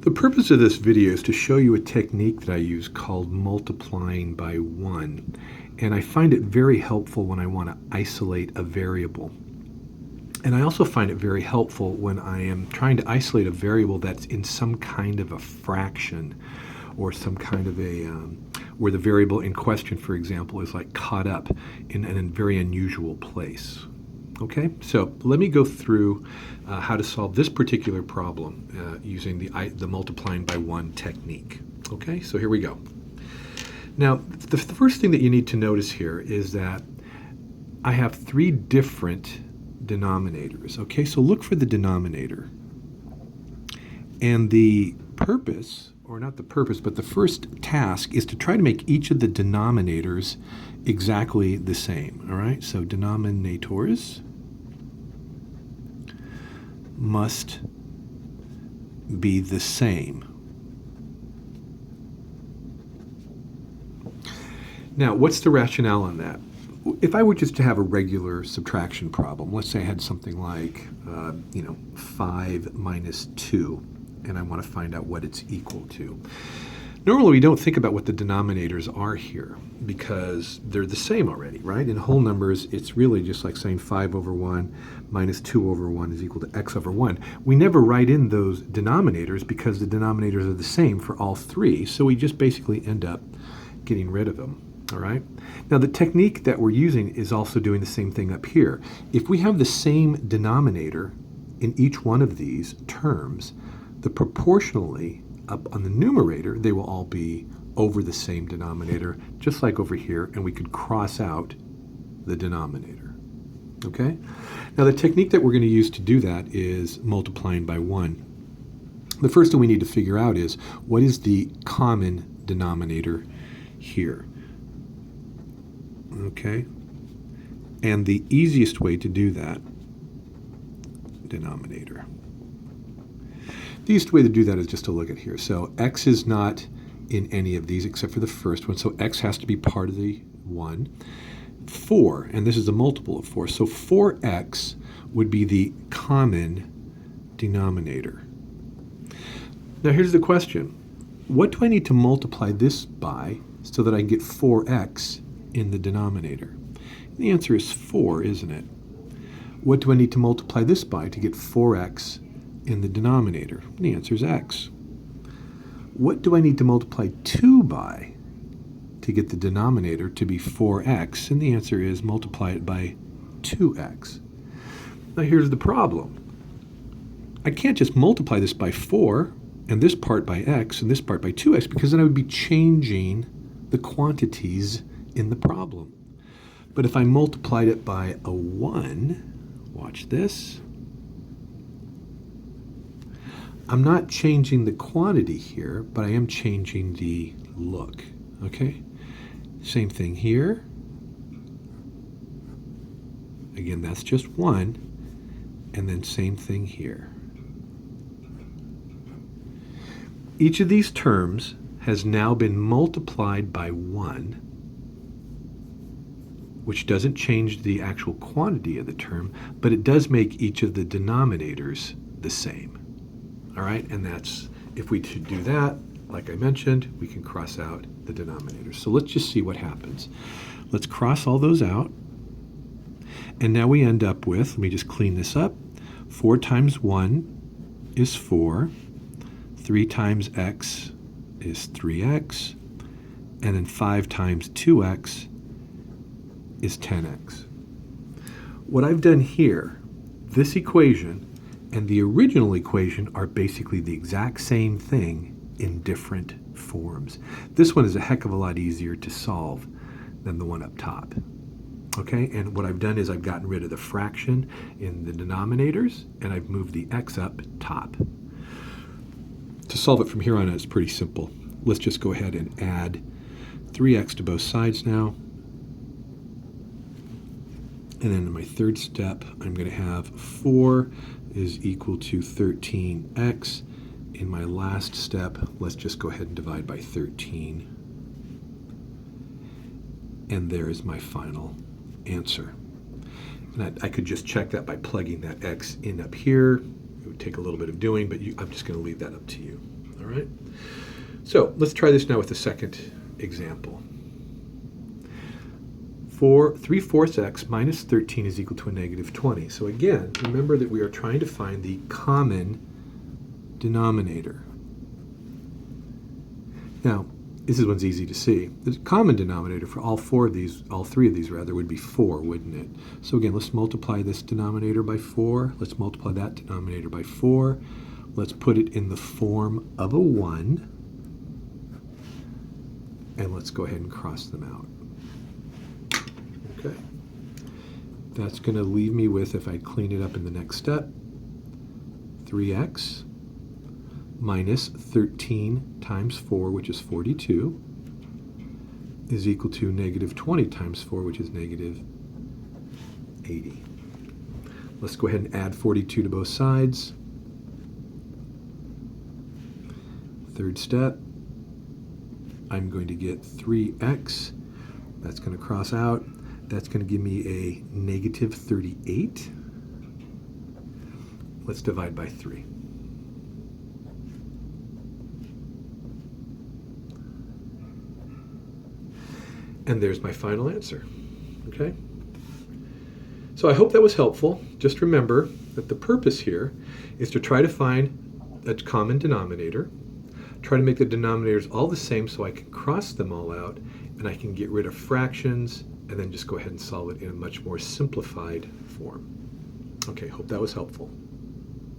The purpose of this video is to show you a technique that I use called multiplying by 1. And I find it very helpful when I want to isolate a variable. And I also find it very helpful when I am trying to isolate a variable that's in some kind of a fraction or some kind of a, where the variable in question, for example, is like caught up in a very unusual place. Okay, so let me go through how to solve this particular problem using the multiplying by 1 technique. Okay, so here we go. Now, the first thing that you need to notice here is that I have 3 different denominators. Okay, so look for the denominator. And the purpose, or not the purpose, but the first task is to try to make each of the denominators exactly the same. All right, so denominators must be the same. Now, what's the rationale on that? If I were just to have a regular subtraction problem, let's say I had something like, 5 minus 2, and I want to find out what it's equal to. Normally, we don't think about what the denominators are here because they're the same already, right? In whole numbers, it's really just like saying 5 over 1 minus 2 over 1 is equal to x over 1. We never write in those denominators because the denominators are the same for all 3, so we just basically end up getting rid of them. All right. Now, the technique that we're using is also doing the same thing up here. If we have the same denominator in each one of these terms, the proportionally up on the numerator, they will all be over the same denominator, just like over here, and we could cross out the denominator. Okay? Now, the technique that we're going to use to do that is multiplying by 1. The first thing we need to figure out is what is the common denominator here. Okay? And the easiest way to do that, denominator. The easiest way to do that is just to look at here. So x is not in any of these except for the first one, so x has to be part of the 1. 4, and this is a multiple of 4, so 4x would be the common denominator. Now here's the question. What do I need to multiply this by so that I can get 4x in the denominator? The answer is 4, isn't it? What do I need to multiply this by to get 4x in the denominator? The answer is x. What do I need to multiply 2 by to get the denominator to be 4x? And the answer is multiply it by 2x. Now here's the problem. I can't just multiply this by 4 and this part by x and this part by 2x because then I would be changing the quantities in the problem. But if I multiplied it by a 1, watch this, I'm not changing the quantity here, but I am changing the look, okay? Same thing here. Again, that's just 1, and then same thing here. Each of these terms has now been multiplied by 1, which doesn't change the actual quantity of the term, but it does make each of the denominators the same. All right, and that's, if we should do that, like I mentioned, we can cross out the denominators. So let's just see what happens. Let's cross all those out. And now we end up with, let me just clean this up, 4 times 1 is 4, 3 times x is 3x, and then 5 times 2x is 10x. What I've done here, this equation and the original equation are basically the exact same thing in different forms. This one is a heck of a lot easier to solve than the one up top. Okay, and what I've done is I've gotten rid of the fraction in the denominators and I've moved the x up top. To solve it from here on out, it's pretty simple. Let's just go ahead and add 3x to both sides now. And then in my third step, I'm going to have 4 is equal to 13x. In my last step, let's just go ahead and divide by 13. And there is my final answer. And I could just check that by plugging that x in up here. It would take a little bit of doing, but I'm just going to leave that up to you. All right. So let's try this now with the second example. 3/4 x minus 13 is equal to a negative 20. So again, remember that we are trying to find the common denominator. Now, this one's easy to see. The common denominator for all three of these would be 4, wouldn't it? So again, let's multiply this denominator by 4. Let's multiply that denominator by 4. Let's put it in the form of a 1. And let's go ahead and cross them out. Okay. That's going to leave me with, if I clean it up in the next step, 3x minus 13 times 4, which is 42, is equal to negative 20 times 4, which is negative 80. Let's go ahead and add 42 to both sides. Third step, I'm going to get 3x. That's going to cross out. That's going to give me a negative 38. Let's divide by 3. And there's my final answer. Okay? So I hope that was helpful. Just remember that the purpose here is to try to find a common denominator, try to make the denominators all the same so I can cross them all out, and I can get rid of fractions, and then just go ahead and solve it in a much more simplified form. Okay, hope that was helpful.